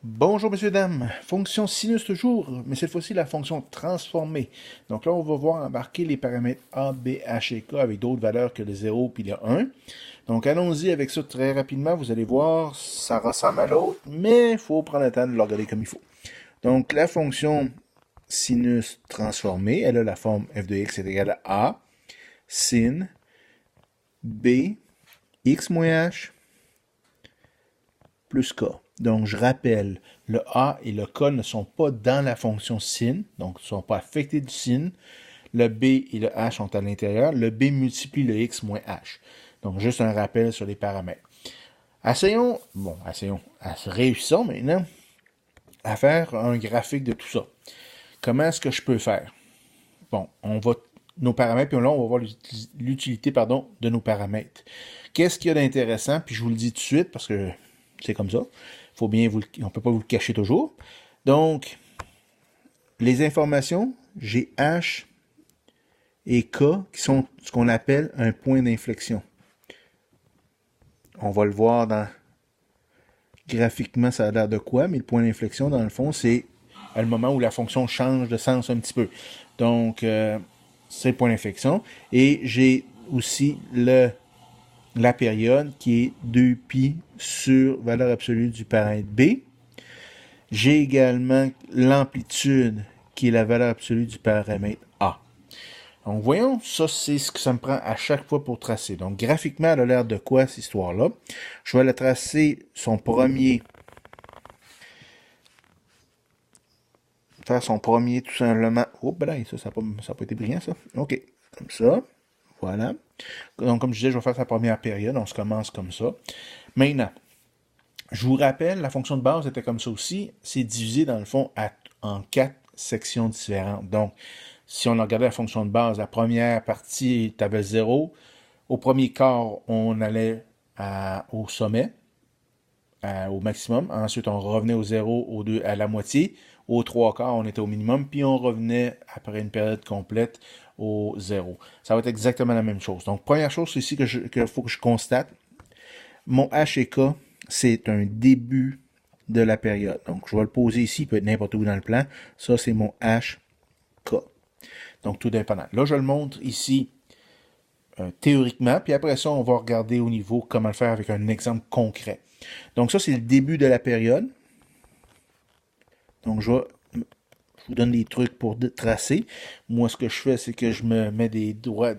Bonjour messieurs, dames, fonction sinus toujours, mais cette fois-ci la fonction transformée. Donc là, on va voir embarquer les paramètres A, B, H et K avec d'autres valeurs que le 0 puis le 1. Donc allons-y avec ça très rapidement, vous allez voir, ça ressemble à l'autre, mais il faut prendre le temps de le regarder comme il faut. Donc la fonction sinus transformée, elle a la forme f de x est égal à A, sin B, x moins h, plus k. Donc, je rappelle, le a et le k ne sont pas dans la fonction sin, donc ne sont pas affectés du sin. Le b et le h sont à l'intérieur. Le b multiplie le x moins h. Donc, juste un rappel sur les paramètres. Essayons, réussissons maintenant à faire un graphique de tout ça. Comment est-ce que je peux faire? Bon, on va nos paramètres, puis là, on va voir l'utilité, de nos paramètres. Qu'est-ce qu'il y a d'intéressant? Puis je vous le dis tout de suite, parce que c'est comme ça. On ne peut pas vous le cacher toujours. Donc, les informations, j'ai H et K qui sont ce qu'on appelle un point d'inflexion. On va le voir graphiquement, ça a l'air de quoi, mais le point d'inflexion, dans le fond, c'est le moment où la fonction change de sens un petit peu. Donc, c'est le point d'inflexion. Et j'ai aussi la période qui est 2π sur valeur absolue du paramètre B. J'ai également l'amplitude qui est la valeur absolue du paramètre A. Donc voyons, ça c'est ce que ça me prend à chaque fois pour tracer. Donc graphiquement, elle a l'air de quoi cette histoire-là? Je vais la tracer faire son premier tout simplement. Oh ben ça n'a pas été brillant ça. OK, comme ça. Voilà. Donc comme je disais, je vais faire sa première période. On se commence comme ça. Maintenant, je vous rappelle, la fonction de base était comme ça aussi. C'est divisé dans le fond en 4 sections différentes. Donc, si on regardait la fonction de base, la première partie, tu avais 0. Au premier quart, on allait au sommet, au maximum. Ensuite, on revenait au 0, à la moitié. Au 3 quarts, on était au minimum. Puis on revenait, après une période complète, au 0. Ça va être exactement la même chose. Donc, première chose, c'est ici qu'il faut que je constate. Mon H et K, c'est un début de la période. Donc, je vais le poser ici, il peut être n'importe où dans le plan. Ça, c'est mon HK. Donc, tout dépendant. Là, je le montre ici théoriquement, puis après ça, on va regarder au niveau comment le faire avec un exemple concret. Donc, ça, c'est le début de la période. Donc, je vous donne des trucs pour tracer. Moi, ce que je fais, c'est que je me mets des doigts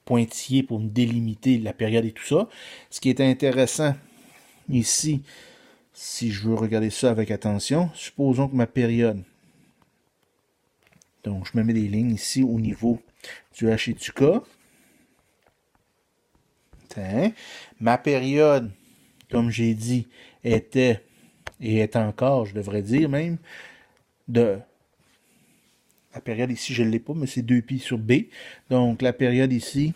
pointillés pour me délimiter la période et tout ça. Ce qui est intéressant ici, si je veux regarder ça avec attention, supposons que ma période, donc je me mets des lignes ici au niveau du H et du K. Ma période, comme j'ai dit, était, et est encore, je devrais dire même, la période ici, je ne l'ai pas, mais c'est 2π sur B. Donc la période ici,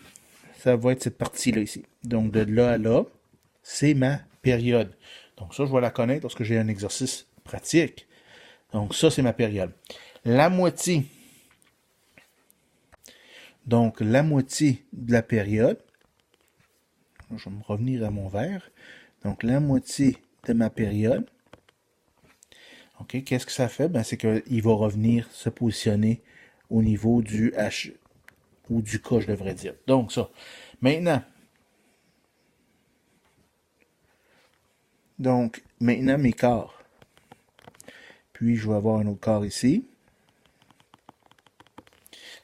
ça va être cette partie-là ici. Donc de là à là, c'est ma période. Donc ça, je vais la connaître lorsque j'ai un exercice pratique. Donc ça, c'est ma période. La moitié. Donc la moitié de la période. Je vais me revenir à mon verre. Donc la moitié de ma période. OK, qu'est-ce que ça fait? Ben, c'est qu'il va revenir se positionner au niveau du H ou du K, je devrais dire. Donc ça. Maintenant, mes quarts. Puis, je vais avoir un autre quart ici.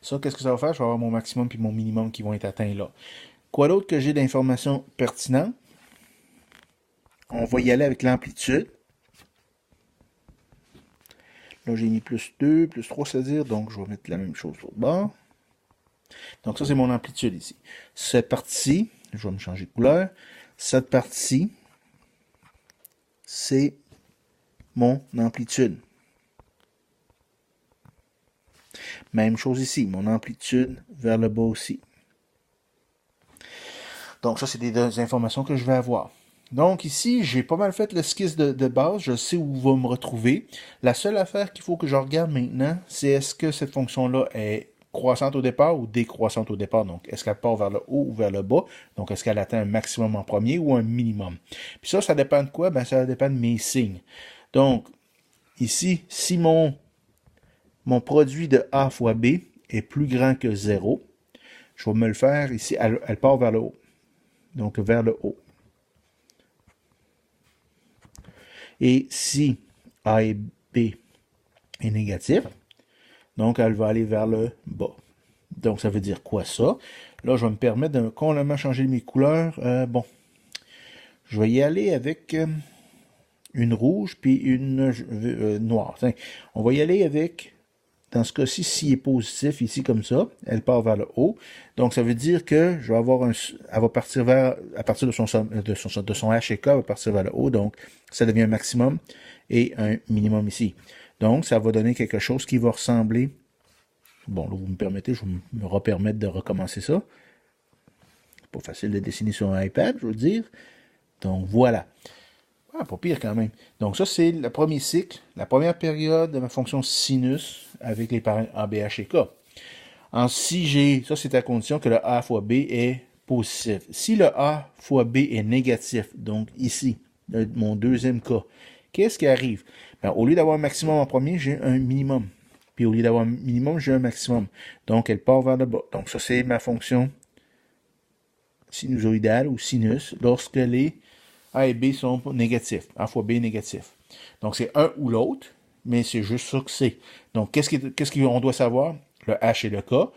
Ça, qu'est-ce que ça va faire? Je vais avoir mon maximum puis mon minimum qui vont être atteints là. Quoi d'autre que j'ai d'informations pertinentes? On va y aller avec l'amplitude. Là, j'ai mis plus 2, plus 3, c'est-à-dire, donc je vais mettre la même chose sur le bord. Donc ça, c'est mon amplitude ici. Cette partie, je vais me changer de couleur. Cette partie, c'est mon amplitude. Même chose ici, mon amplitude vers le bas aussi. Donc ça, c'est des informations que je vais avoir. Donc ici, j'ai pas mal fait l'esquisse de base, je sais où va me retrouver. La seule affaire qu'il faut que je regarde maintenant, c'est est-ce que cette fonction-là est croissante au départ ou décroissante au départ. Donc, est-ce qu'elle part vers le haut ou vers le bas? Donc, est-ce qu'elle atteint un maximum en premier ou un minimum? Puis ça dépend de quoi? Ben, ça dépend de mes signes. Donc, ici, si mon produit de A fois B est plus grand que 0, je vais me le faire ici, elle part vers le haut. Donc, vers le haut. Et si A et B est négatif, donc elle va aller vers le bas. Donc, ça veut dire quoi ça? Là, je vais me permettre de complètement changer mes couleurs. Bon, je vais y aller avec une rouge puis une noire. Tiens, on va y aller avec, dans ce cas-ci, s'il est positif, ici comme ça, elle part vers le haut. Donc, ça veut dire que je vais avoir elle va partir vers, à partir de son H et K, elle va partir vers le haut. Donc, ça devient un maximum et un minimum ici. Donc, ça va donner quelque chose qui va ressembler. Bon, là, vous me permettez, je vais me repermettre de recommencer ça. C'est pas facile de dessiner sur un iPad, je veux dire. Donc, voilà. Ah, pas pire quand même. Donc, ça, c'est le premier cycle, la première période de ma fonction sinus avec les parents A, B, H et K. Si j'ai, ça, c'est à condition que le A fois B est positif. Si le A fois B est négatif, donc ici, mon deuxième cas, qu'est-ce qui arrive? Ben, au lieu d'avoir un maximum en premier, j'ai un minimum. Puis au lieu d'avoir un minimum, j'ai un maximum. Donc, elle part vers le bas. Donc, ça, c'est ma fonction sinusoïdale ou sinus lorsque les A et B sont négatifs. A fois B est négatif. Donc, c'est un ou l'autre, mais c'est juste ça que c'est. Donc, qu'est-ce qu'on doit savoir? Le H et le K,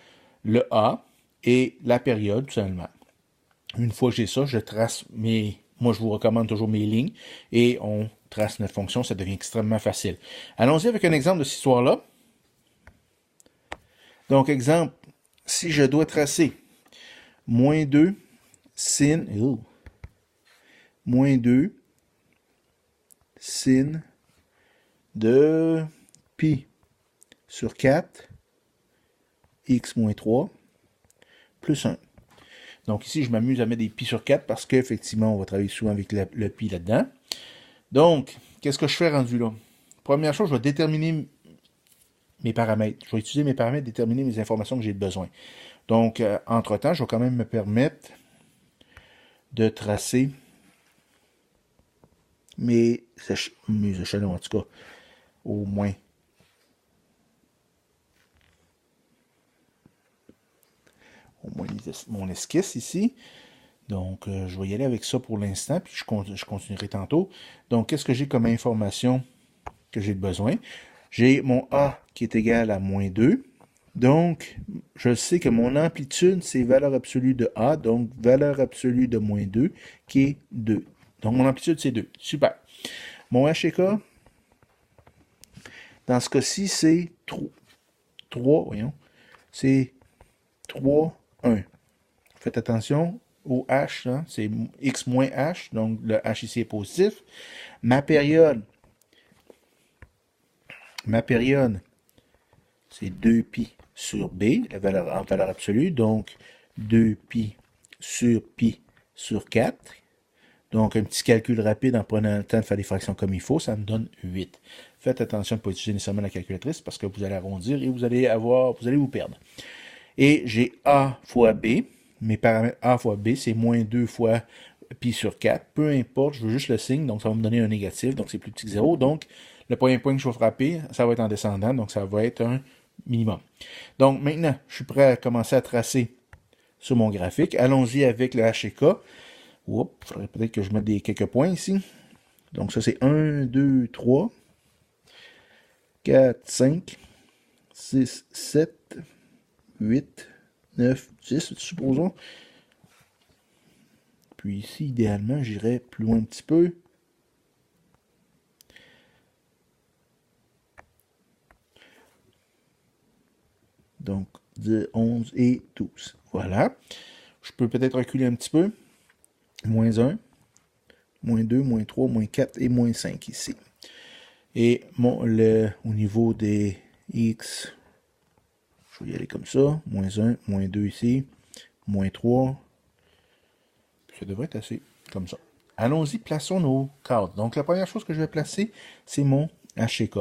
le A et la période, tout simplement. Une fois que j'ai ça, je trace moi, je vous recommande toujours mes lignes et on trace notre fonction. Ça devient extrêmement facile. Allons-y avec un exemple de cette histoire-là. Donc, exemple, si je dois tracer moins 2 sin, moins 2 sin de pi sur 4 x moins 3 plus 1. Donc ici, je m'amuse à mettre des pi sur 4 parce qu'effectivement, on va travailler souvent avec le pi là-dedans. Donc, qu'est-ce que je fais rendu là? Première chose, je vais déterminer mes paramètres. Je vais utiliser mes paramètres, déterminer mes informations que j'ai besoin. Donc, entre-temps, je vais quand même me permettre de tracer mes échelons, en tout cas, au moins. Mon esquisse ici. Donc, je vais y aller avec ça pour l'instant, puis je continuerai tantôt. Donc, qu'est-ce que j'ai comme information que j'ai besoin? J'ai mon A qui est égal à moins 2. Donc, je sais que mon amplitude, c'est valeur absolue de A, donc valeur absolue de moins 2, qui est 2. Donc, mon amplitude, c'est 2. Super. Mon H et K, dans ce cas-ci, c'est 3, voyons, c'est 3, 1. Faites attention au H, hein, c'est X moins H, donc le H ici est positif. Ma période, c'est 2pi sur B, la valeur en valeur absolue, donc 2pi sur 4. Donc, un petit calcul rapide en prenant le temps de faire des fractions comme il faut, ça me donne 8. Faites attention de ne pas utiliser nécessairement la calculatrice parce que vous allez arrondir et vous allez vous perdre. Et j'ai A fois B. Mes paramètres A fois B, c'est moins 2 fois pi sur 4. Peu importe, je veux juste le signe, donc ça va me donner un négatif, donc c'est plus petit que 0. Donc, le premier point que je vais frapper, ça va être en descendant, donc ça va être un minimum. Donc, maintenant, je suis prêt à commencer à tracer sur mon graphique. Allons-y avec le H et K. Il faudrait peut-être que je mette quelques points ici. Donc, ça, c'est 1, 2, 3, 4, 5, 6, 7, 8, 9, 10, supposons. Puis ici, idéalement, j'irais plus loin un petit peu. Donc, 10, 11 et 12. Voilà. Je peux peut-être reculer un petit peu. Moins 1, moins 2, moins 3, moins 4 et moins 5 ici. Et au niveau des X, je vais y aller comme ça. Moins 1, moins 2 ici, moins 3. Ça devrait être assez comme ça. Allons-y, plaçons nos cadres. Donc, la première chose que je vais placer, c'est mon H et K.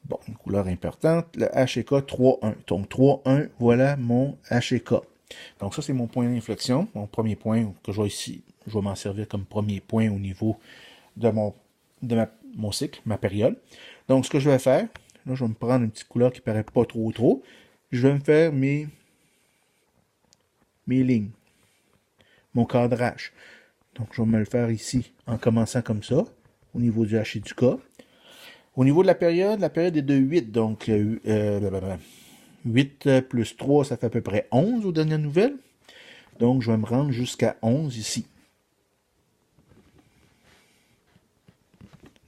Bon, une couleur importante, le H et K 3, 1. Donc, 3, 1, voilà mon H et K. Donc, ça, c'est mon point d'inflexion, mon premier point que je vais ici. Je vais m'en servir comme premier point au niveau de mon de mon cycle, ma période. Donc, ce que je vais faire, là, je vais me prendre une petite couleur qui ne paraît pas trop. Je vais me faire mes lignes, mon cadrage. Donc, je vais me le faire ici en commençant comme ça, au niveau du H et du K. Au niveau de la période est de 8. Donc, 8 plus 3, ça fait à peu près 11 aux dernières nouvelles. Donc, je vais me rendre jusqu'à 11 ici.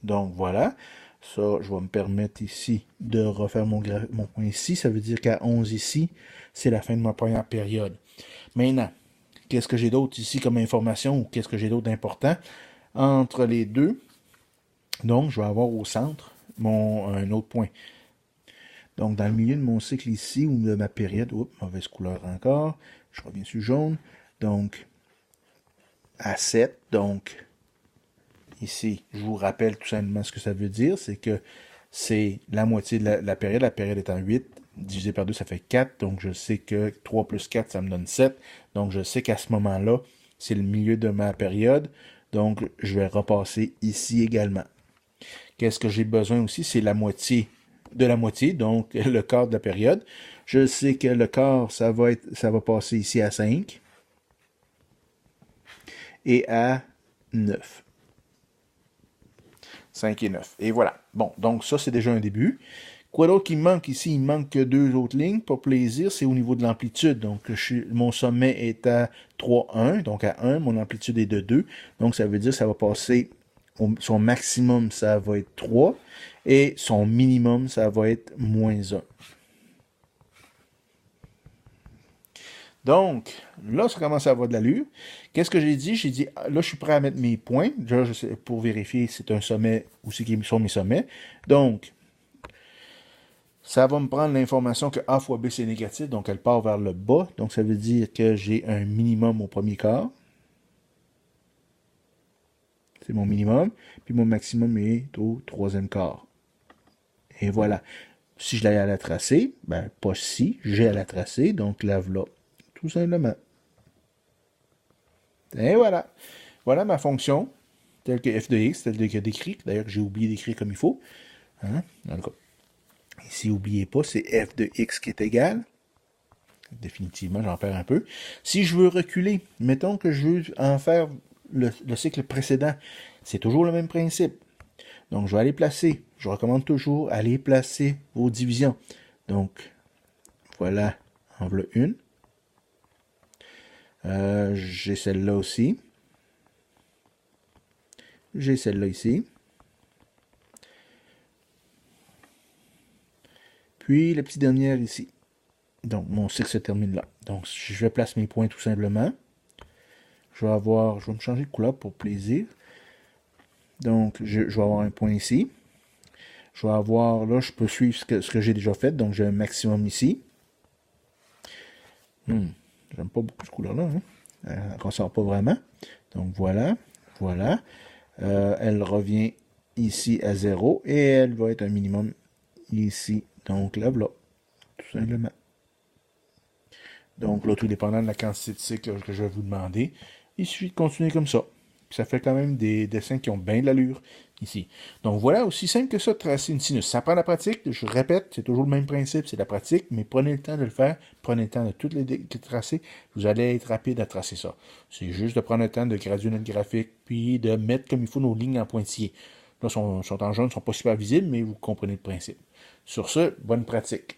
Donc, voilà. Ça, je vais me permettre ici de refaire mon point ici. Ça veut dire qu'à 11 ici, c'est la fin de ma première période. Maintenant, qu'est-ce que j'ai d'autre ici comme information ou qu'est-ce que j'ai d'autre d'important entre les deux? Donc, je vais avoir au centre un autre point. Donc, dans le milieu de mon cycle ici, ou de ma période, oups, mauvaise couleur encore, je reviens sur jaune. Donc, à 7, donc, ici, je vous rappelle tout simplement ce que ça veut dire, c'est que c'est la moitié de la période étant 8, divisé par 2, ça fait 4, donc je sais que 3 plus 4, ça me donne 7, donc je sais qu'à ce moment-là, c'est le milieu de ma période, donc je vais repasser ici également. Qu'est-ce que j'ai besoin aussi? C'est la moitié de la moitié, donc le quart de la période. Je sais que le quart, ça va passer ici à 5 et à 9. 5 et 9. Et voilà. Bon, donc ça, c'est déjà un début. Quoi d'autre qui me manque ici? Il me manque que 2 autres lignes. Pour plaisir, c'est au niveau de l'amplitude. Donc, mon sommet est à 3,1. Donc, à 1, mon amplitude est de 2. Donc, ça veut dire que ça va passer, son maximum, ça va être 3. Et son minimum, ça va être moins 1. Donc, là, ça commence à avoir de l'allure. Qu'est-ce que j'ai dit? J'ai dit, là, je suis prêt à mettre mes points. Déjà, pour vérifier si c'est un sommet ou si sont mes sommets. Donc, ça va me prendre l'information que A fois B, c'est négatif. Donc, elle part vers le bas. Donc, ça veut dire que j'ai un minimum au premier quart. C'est mon minimum. Puis, mon maximum est au troisième quart. Et voilà. Si je l'ai à la tracer, ben, pas si, j'ai à la tracer. Donc, là, voilà. Tout simplement. Et voilà. Voilà ma fonction, telle que f de x, telle que décrit. D'ailleurs, j'ai oublié d'écrire comme il faut. Hein? Dans le cas. Ici, n'oubliez pas, c'est f de x qui est égal. Définitivement, j'en perds un peu. Si je veux reculer, mettons que je veux en faire le cycle précédent, c'est toujours le même principe. Donc, je vais aller placer. Je recommande toujours aller placer vos divisions. Donc, voilà, en voilà une. J'ai celle-là aussi. J'ai celle-là ici. Puis la petite dernière ici. Donc, mon cycle se termine là. Donc, je place mes points tout simplement. Je vais me changer de couleur pour plaisir. Donc, je vais avoir un point ici. Je vais avoir, là, je peux suivre ce que j'ai déjà fait. Donc, j'ai un maximum ici. J'aime pas beaucoup ce couleur-là. Hein? Elle ne ressort pas vraiment. Donc, voilà. Voilà. Elle revient ici à 0. Et elle va être un minimum ici. Donc, là, voilà. Tout simplement. Donc, là, tout dépendant de la quantité de cycles que je vais vous demander, il suffit de continuer comme ça. Puis ça fait quand même des dessins qui ont bien de l'allure ici. Donc voilà, aussi simple que ça, tracer une sinus. Ça prend la pratique, je répète, c'est toujours le même principe, c'est la pratique, mais prenez le temps de le faire, prenez le temps de toutes les tracer, vous allez être rapide à tracer ça. C'est juste de prendre le temps de graduer notre graphique, puis de mettre comme il faut nos lignes en pointillés. Là, sont en jaune, ne sont pas super visibles, mais vous comprenez le principe. Sur ce, bonne pratique.